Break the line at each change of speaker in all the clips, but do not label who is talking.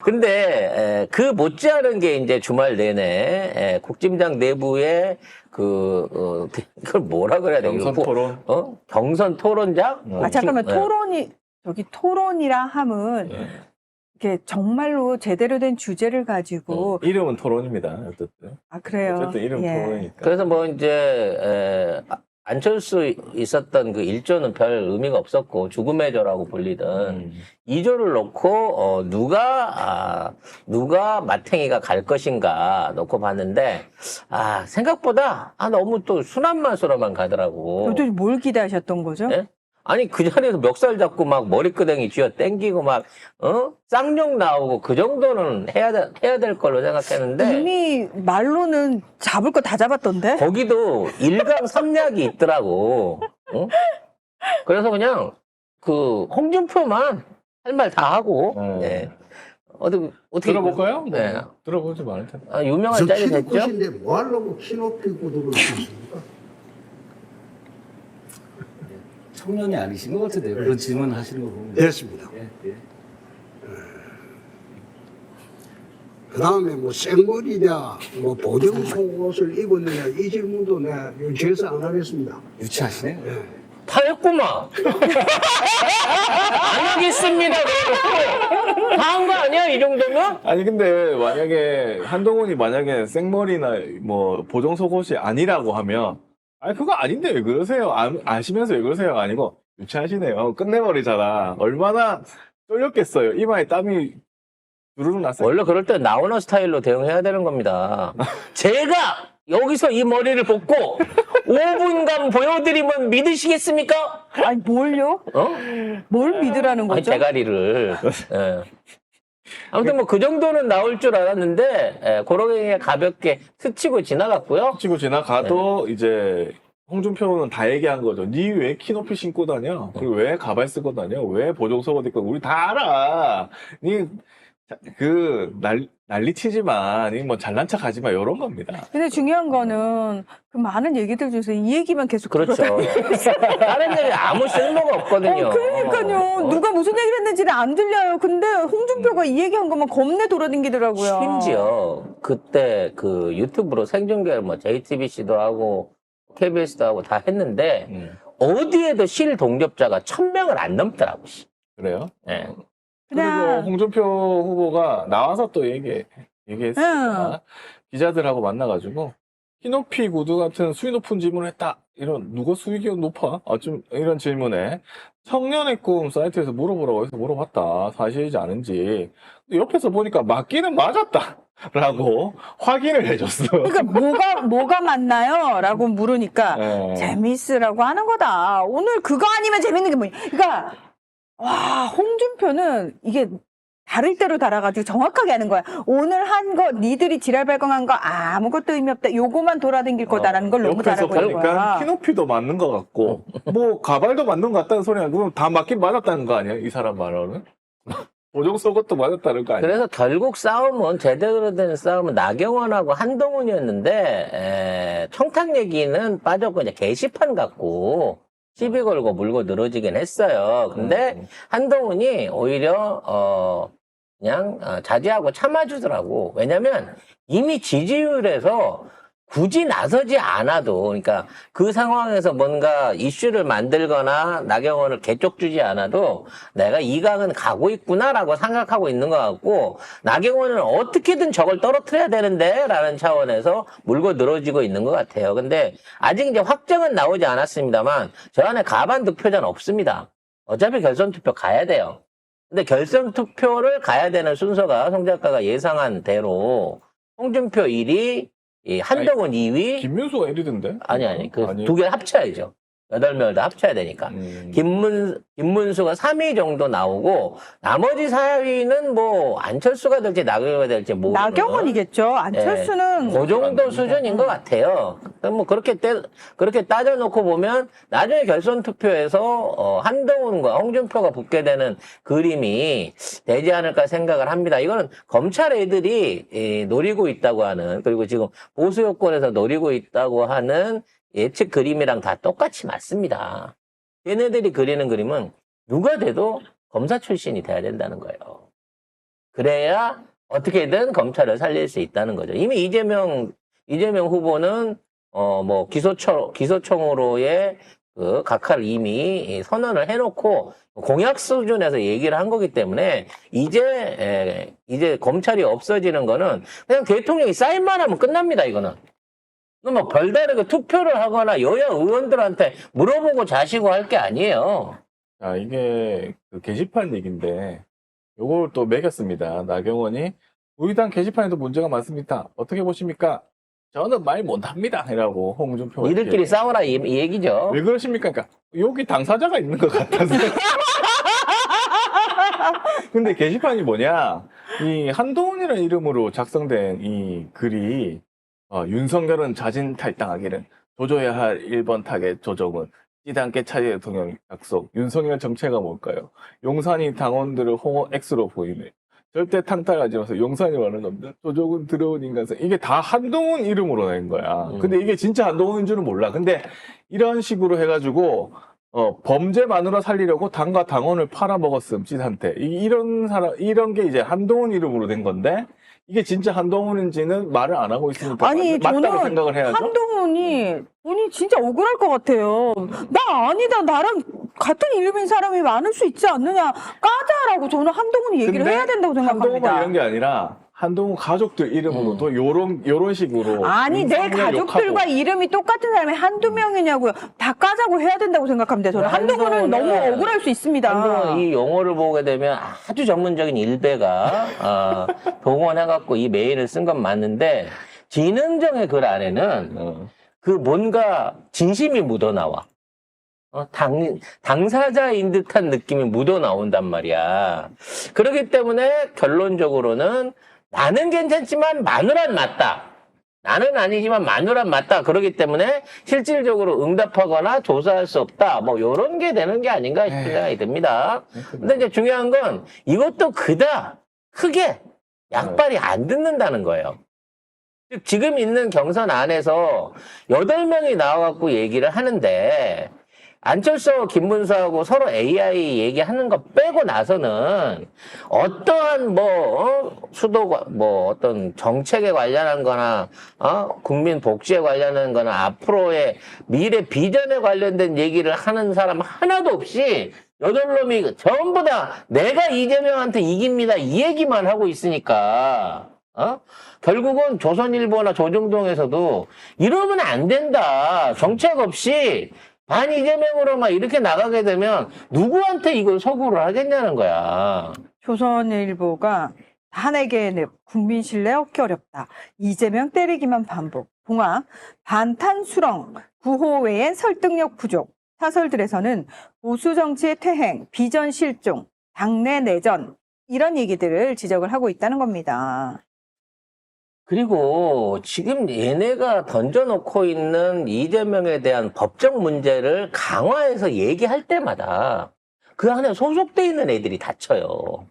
근데 그 못지않은 게 이제 주말 내내 국짐당 내부에 그걸 뭐라 그래야 돼?
경선 토론.
경선 토론장?
아, 잠깐만,
네.
토론이라 함은,
네.
이게 정말로 제대로 된 주제를 가지고.
이름은 토론입니다. 어쨌든.
아, 그래요?
어쨌든 이름
예.
토론이니까.
그래서 뭐 이제 안철수 있었던 그 1조는 별 의미가 없었고 죽음의 조라고 불리던 2조를 놓고 누가 마탱이가 갈 것인가 놓고 봤는데 생각보다 너무 또 순한맛으로만 가더라고.
도대체 뭘 기대하셨던 거죠?
예? 아니 그 자리에서 멱살 잡고 막 머리끄댕이 쥐어 땡기고 막 쌍욕 나오고 그 정도는 해야 될 걸로 생각했는데
이미 말로는 잡을 거 다 잡았던데?
거기도 일강삼약이 있더라고. 그래서 그냥 그 홍준표만 할 말 다 하고. 네. 어떻게
들어볼까요?
네.
들어보지 말을 텐데.
유명한 짤이
키높이
됐죠?
곳인데 뭐 하려고 키높이 구두를 신습니까?
청년이 아니신 것 같은데요. 그런 질문을 하시는 거 보면.
됐습니다.
예, 예.
그 다음에 뭐 생머리냐, 뭐 보정 속옷을 입었느냐, 이 질문도 내가 유치해서 안 하겠습니다.
유치하시네요.
다 했구만. 안 하겠습니다. 다 한 거 아니야? 이 정도면?
아니 근데 만약에 한동훈이 만약에 생머리나 뭐 보정 속옷이 아니라고 하면 그거 아닌데 왜 그러세요? 아시면서 왜 그러세요가 아니고 유치하시네요. 끝내버리잖아. 얼마나 쫄렸겠어요. 이마에 땀이 주르륵 났어요.
원래 그럴 때 나오는 스타일로 대응해야 되는 겁니다. 제가 여기서 이 머리를 뽑고 5분간 보여드리면 믿으시겠습니까?
아니, 뭘요? 뭘 믿으라는
아니,
거죠?
대가리를. 예. 아무튼 뭐 그 정도는 나올 줄 알았는데 그렇게 가볍게 스치고 지나갔고요.
치고 지나가도 이제 홍준표는 다 얘기한 거죠. 니 왜 키높이 신고 다녀? 그리고 왜 가발 쓰고 다녀? 왜 보정 속옷 입고? 우리 다 알아. 니 난리치지만 니 뭐 잘난 척 하지 마 이런 겁니다.
근데 중요한 거는 그 많은 얘기들 중에서 이 얘기만 계속
그렇죠. 다른 얘기 아무 쓸모가 없거든요.
그러니까요. 누가 무슨 얘기를 했는지는 안 들려요. 근데 홍준표가 이 얘기한 것만 겁내 돌아다니더라고요.
심지어 그때 그 유튜브로 생중계를 뭐 JTBC도 하고 KBS도 하고 다 했는데 어디에도 실동접자가 1000명을 안 넘더라고.
그래요?
예.
그리고
그냥
홍준표 후보가 나와서 또 얘기했습니다. 기자들하고 만나가지고 키높이 구두 같은 수위 높은 질문을 했다. 누가 수위가 높아? 좀 이런 질문에 청년의 꿈 사이트에서 물어보라고 해서 물어봤다. 사실이지 않은지. 근데 옆에서 보니까 맞기는 맞았다. 라고 확인을 해줬어.
그러니까 뭐가 맞나요? 라고 물으니까 재미있으라고 하는 거다. 오늘 그거 아니면 재밌는 게 뭐냐. 그러니까 와, 홍준표는 이게 다를 대로 달아가지고 정확하게 하는 거야. 오늘 한 거, 니들이 지랄 발광한 거 아무것도 의미 없다. 요거만 돌아다닐 거다라는 걸 너무 잘
옆에서
알고 있는
보니까
거야.
키높이도 맞는 것 같고 뭐 가발도 맞는 것 같다는 소리야. 그럼 다 맞긴 맞았다는 거 아니야? 이 사람 말로는? 보정 속옷도 맞았다는 거 아니야?
그래서 결국 싸움은 제대로 된 싸움은 나경원하고 한동훈이었는데 청탁 얘기는 빠졌고 이제 게시판 갖고 시비 걸고 물고 늘어지긴 했어요. 근데 한동훈이 오히려 그냥 자제하고 참아주더라고. 왜냐면 이미 지지율에서 굳이 나서지 않아도, 그러니까 그 상황에서 뭔가 이슈를 만들거나 나경원을 개쪽 주지 않아도 내가 이 강은 가고 있구나라고 생각하고 있는 것 같고, 나경원은 어떻게든 저걸 떨어뜨려야 되는데 라는 차원에서 물고 늘어지고 있는 것 같아요. 근데 아직 이제 확정은 나오지 않았습니다만 저 안에 가반 득표자는 없습니다. 어차피 결선 투표 가야 돼요. 근데 결선 투표를 가야 되는 순서가 송 작가가 예상한 대로 홍준표 1위, 한동훈 2위.
김문수가 1위던데?
아니. 그 두 개 합쳐야죠. 8명 다 합쳐야 되니까. 김문수가 3위 정도 나오고, 나머지 4위는 뭐, 안철수가 될지 나경원이 될지 모르는.
나경원이겠죠. 안철수는.
그 정도 수준인 것 같아요. 뭐, 그렇게 따져놓고 보면, 나중에 결선 투표에서, 한동훈과 홍준표가 붙게 되는 그림이 되지 않을까 생각을 합니다. 이거는 검찰 애들이 노리고 있다고 하는, 그리고 지금 보수 여권에서 노리고 있다고 하는 예측 그림이랑 다 똑같이 맞습니다. 얘네들이 그리는 그림은 누가 돼도 검사 출신이 돼야 된다는 거예요. 그래야 어떻게든 검찰을 살릴 수 있다는 거죠. 이미 이재명 후보는 뭐 기소청으로의 그 각하를 이미 선언을 해놓고 공약 수준에서 얘기를 한 거기 때문에 이제 검찰이 없어지는 거는 그냥 대통령이 사인만 하면 끝납니다. 이거는. 뭐 별다르게 투표를 하거나 여야 의원들한테 물어보고 자시고 할 게 아니에요.
자, 이게 그 게시판 얘기인데 요걸 또 매겼습니다. 나경원이 우리 당 게시판에도 문제가 많습니다. 어떻게 보십니까? 저는 말 못합니다. 이라고 홍준표가
이들끼리
이렇게.
싸우라 이 얘기죠.
왜 그러십니까? 그러니까 여기 당사자가 있는 것 같아서. 근데 게시판이 뭐냐? 이 한동훈이라는 이름으로 작성된 이 글이 윤석열은 자진 탈당하기를 조져야 할 1번 타겟 조정은 찌단계 차기 대통령 약속. 윤석열 정체가 뭘까요? 용산이 당원들을 홍어 X로 보이네. 절대 탕탈하지 마세요. 용산이 많은 놈들. 조정은 들어온 인간성. 이게 다 한동훈 이름으로 낸 거야. 근데 이게 진짜 한동훈인 줄은 몰라. 근데 이런 식으로 해가지고 범죄 마누라 살리려고 당과 당원을 팔아먹었음 찌한테. 이런 게 이제 한동훈 이름으로 된 건데 이게 진짜 한동훈인지는 말을 안 하고 있으니까
아니,
맞다고
저는
생각을 해야죠.
한동훈이 본인 진짜 억울할 것 같아요. 나 아니다. 나랑 같은 이름인 사람이 많을 수 있지 않느냐. 까자라고 저는 한동훈이 얘기를
근데
해야 된다고 생각합니다.
한동훈만 이런 게 아니라 한동훈 가족들 이름으로도 요런 식으로
아니, 내
윤석열
가족들과
욕하고.
이름이 똑같은 사람이 한두 명이냐고요. 다 까자고 해야 된다고 생각합니다. 저는 한동훈은 너무 억울할 수 있습니다.
한동훈 이 용어를 보게 되면 아주 전문적인 일베가 동원해갖고 이 메일을 쓴 건 맞는데 진흥정의 글 안에는 그 뭔가 진심이 묻어나와. 당사자인 듯한 느낌이 묻어나온단 말이야. 그렇기 때문에 결론적으로는 나는 괜찮지만 마누란 맞다. 나는 아니지만 마누란 맞다. 그렇기 때문에 실질적으로 응답하거나 조사할 수 없다. 뭐 요런 게 되는 게 아닌가 싶은 생각이 듭니다. 근데 이제 중요한 건 이것도 그다 크게 약발이 안 듣는다는 거예요. 즉 지금 있는 경선 안에서 8명이 나와갖고 얘기를 하는데 안철수, 김문수하고 서로 AI 얘기하는 거 빼고 나서는 어떠한 수도 어떤 정책에 관련한 거나 국민 복지에 관련한 거나 앞으로의 미래 비전에 관련된 얘기를 하는 사람 하나도 없이 8놈이 전부 다 내가 이재명한테 이깁니다 이 얘기만 하고 있으니까 결국은 조선일보나 조중동에서도 이러면 안 된다. 정책 없이 반 이재명으로만 이렇게 나가게 되면 누구한테 이걸 서구를 하겠냐는 거야.
조선일보가 탄핵에 국민 신뢰 얻기 어렵다. 이재명 때리기만 반복. 봉화 반탄수렁 구호 외엔 설득력 부족. 사설들에서는 보수 정치의 퇴행, 비전 실종, 당내 내전 이런 얘기들을 지적을 하고 있다는 겁니다.
그리고 지금 얘네가 던져놓고 있는 이재명에 대한 법적 문제를 강화해서 얘기할 때마다 그 안에 소속돼 있는 애들이 다쳐요.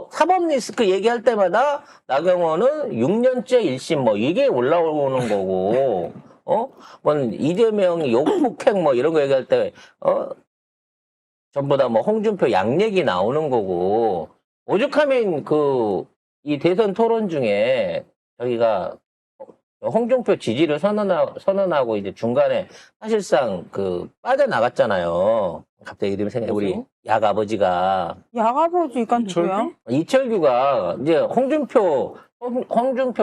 사법 리스크 얘기할 때마다 나경원은 6년째 1심 이게 올라오는 거고, 이재명이 욕폭행 이런 거 얘기할 때, 전부 다 홍준표 양 얘기 나오는 거고, 오죽하면 이 대선 토론 중에 저희가 홍준표 지지를 선언하고 이제 중간에 사실상 빠져나갔잖아요. 갑자기 이름이 생각나. 우리 약 아버지가.
야가버지가 누구야?
이철규가 이제 홍준표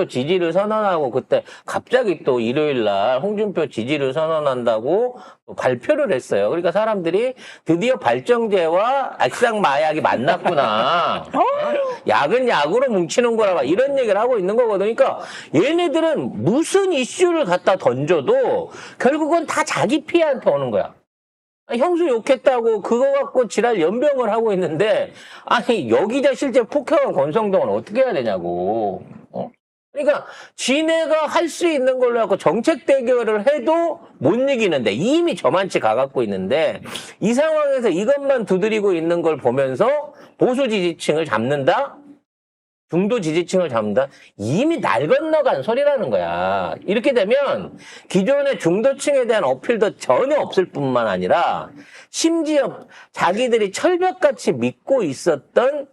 지지를 선언하고 그때 갑자기 또 일요일 날 홍준표 지지를 선언한다고 발표를 했어요. 그러니까 사람들이 드디어 발정제와 액상 마약이 만났구나. 약은 약으로 뭉치는구나. 이런 얘기를 하고 있는 거거든요. 그러니까 얘네들은 무슨 이슈를 갖다 던져도 결국은 다 자기 피해한테 오는 거야. 형수 욕했다고 그거 갖고 지랄 연병을 하고 있는데 아니 여기자 실제 폭행한 권성동은 어떻게 해야 되냐고. 그러니까 지네가 할 수 있는 걸로 갖고 정책 대결을 해도 못 이기는데 이미 저만치 가갖고 있는데 이 상황에서 이것만 두드리고 있는 걸 보면서 보수 지지층을 잡는다? 중도 지지층을 잡는다? 이미 날 건너간 소리라는 거야. 이렇게 되면 기존의 중도층에 대한 어필도 전혀 없을 뿐만 아니라 심지어 자기들이 철벽같이 믿고 있었던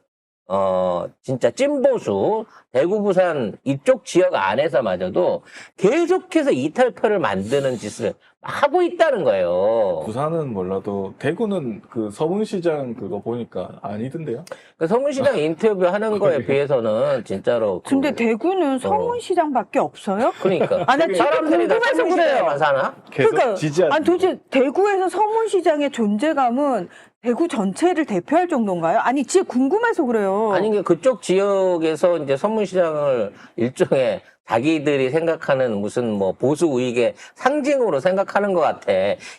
진짜 찐보수, 대구, 부산 이쪽 지역 안에서마저도 계속해서 이탈표를 만드는 짓을 하고 있다는 거예요.
부산은 몰라도 대구는 그 서문시장 그거 보니까 아니던데요?
그 서문시장 인터뷰 하는 거에 비해서는 진짜로.
근데 대구는 서문시장밖에 없어요?
그러니까.
아, 나 진짜
사람들이 다
궁금해서 그래요.
서문시장에만 사나?
계속
그러니까
지지하는.
아니 도대체 대구에서 서문시장의 존재감은 대구 전체를 대표할 정도인가요? 아니 진짜 궁금해서 그래요.
아니, 그쪽 지역에서 이제 서문시장을 일종의 자기들이 생각하는 무슨 뭐 보수 우익의 상징으로 생각하는 것 같아.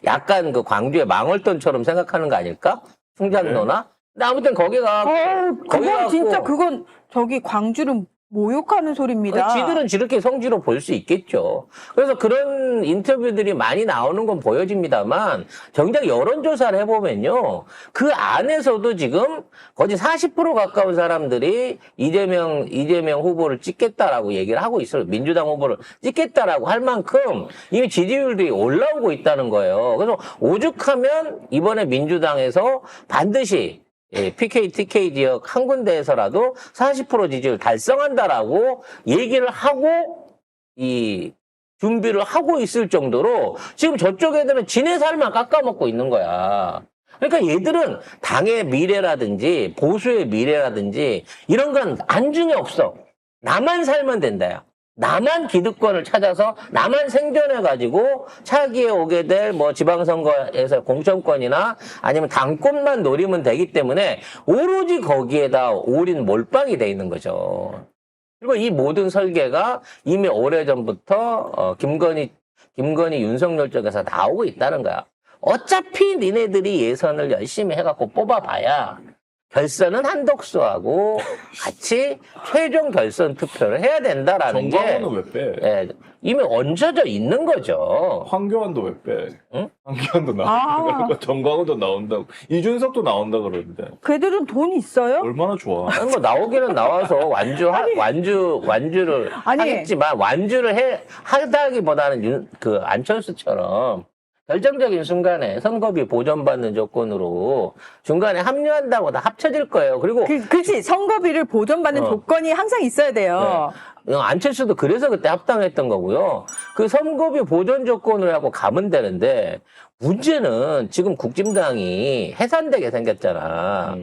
약간 그 광주의 망월던처럼 생각하는 거 아닐까? 충장로나? 근데 아무튼 거기가
그건
갖고-
진짜 그건 저기 광주를 모욕하는 소리입니다.
지들은 저렇게 성지로 볼 수 있겠죠. 그래서 그런 인터뷰들이 많이 나오는 건 보여집니다만 정작 여론조사를 해보면요. 그 안에서도 지금 거의 40% 가까운 사람들이 이재명 후보를 찍겠다라고 얘기를 하고 있어요. 민주당 후보를 찍겠다라고 할 만큼 이미 지지율들이 올라오고 있다는 거예요. 그래서 오죽하면 이번에 민주당에서 반드시 PK, TK 지역 한 군데에서라도 40% 지지율 달성한다라고 얘기를 하고 이 준비를 하고 있을 정도로 지금 저쪽 애들은 지네 살만 깎아먹고 있는 거야. 그러니까 얘들은 당의 미래라든지 보수의 미래라든지 이런 건 안중에 없어. 나만 살면 된다요. 나만 기득권을 찾아서 나만 생존해가지고 차기에 오게 될 뭐 지방선거에서 공천권이나 아니면 당권만 노리면 되기 때문에 오로지 거기에다 올인 몰빵이 돼 있는 거죠. 그리고 이 모든 설계가 이미 오래전부터 김건희 윤석열 쪽에서 나오고 있다는 거야. 어차피 니네들이 예선을 열심히 해갖고 뽑아봐야 결선은 한덕수하고 같이 최종 결선 투표를 해야 된다라는 게
정광훈은 왜 빼?
예, 이미 얹혀져 있는 거죠.
황교안도 왜 빼?
응?
황교안도
아.
나온다. 정광훈도 나온다고. 이준석도 나온다 그러는데
걔들은 돈 있어요?
얼마나 좋아.
아니, 뭐 나오기는 나와서 완주를
아니.
하겠지만 완주를 하다기보다는 그 안철수처럼 결정적인 순간에 선거비 보전받는 조건으로 중간에 합류한다고 다 합쳐질 거예요. 그리고
그렇지. 선거비를 보전받는 조건이 항상 있어야 돼요.
안철수도 그래서 그때 합당했던 거고요. 그 선거비 보전 조건을 하고 가면 되는데 문제는 지금 국진당이 해산되게 생겼잖아.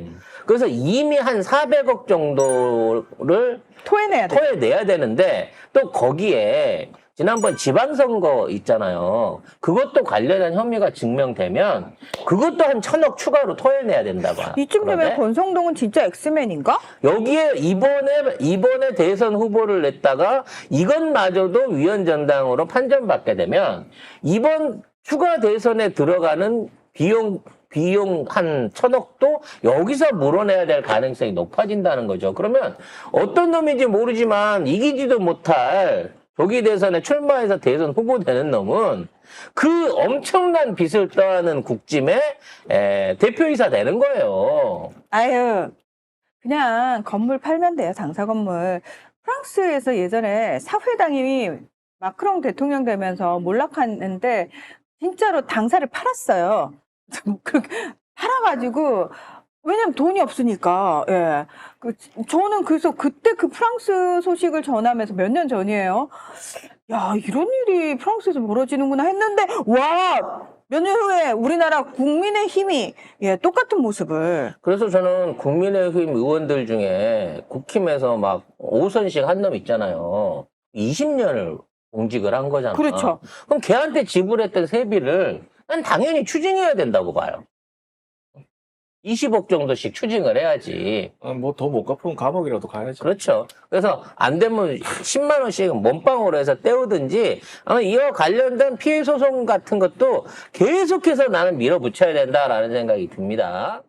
그래서 이미 한 400억 정도를
토해내야 돼.
토해내야 되는데 또 거기에 지난번 지방선거 있잖아요. 그것도 관련한 혐의가 증명되면 그것도 한 1,000억 추가로 토해내야 된다고.
이쯤 되면
그러네?
권성동은 진짜 엑스맨인가?
여기에 이번에 대선 후보를 냈다가 이것마저도 위헌정당으로 판정받게 되면 이번 추가 대선에 들어가는 비용 한 1,000억도 여기서 물어내야 될 가능성이 높아진다는 거죠. 그러면 어떤 놈인지 모르지만 이기지도 못할 조기 대선에 출마해서 대선 후보 되는 놈은 그 엄청난 빚을 떠안은 국짐의 대표이사 되는 거예요.
아유, 그냥 건물 팔면 돼요. 당사 건물. 프랑스에서 예전에 사회당이 마크롱 대통령 되면서 몰락하는데 진짜로 당사를 팔았어요. 팔아가지고 왜냐면 돈이 없으니까. 예. 저는 그래서 그때 그 프랑스 소식을 전하면서 몇 년 전이에요. 야, 이런 일이 프랑스에서 벌어지는구나 했는데 와, 몇 년 후에 우리나라 국민의힘이 똑같은 모습을.
그래서 저는 국민의힘 의원들 중에 국힘에서 막 5선씩 한 놈 있잖아요. 20년을 공직을 한 거잖아.
그렇죠.
그럼 걔한테 지불했던 세비를 난 당연히 추징해야 된다고 봐요. 20억 정도씩 추징을 해야지.
뭐 더 못 갚으면 감옥이라도 가야지.
그렇죠. 그래서 안 되면 10만 원씩 몸빵으로 해서 떼우든지 아마 이와 관련된 피해 소송 같은 것도 계속해서 나는 밀어붙여야 된다라는 생각이 듭니다.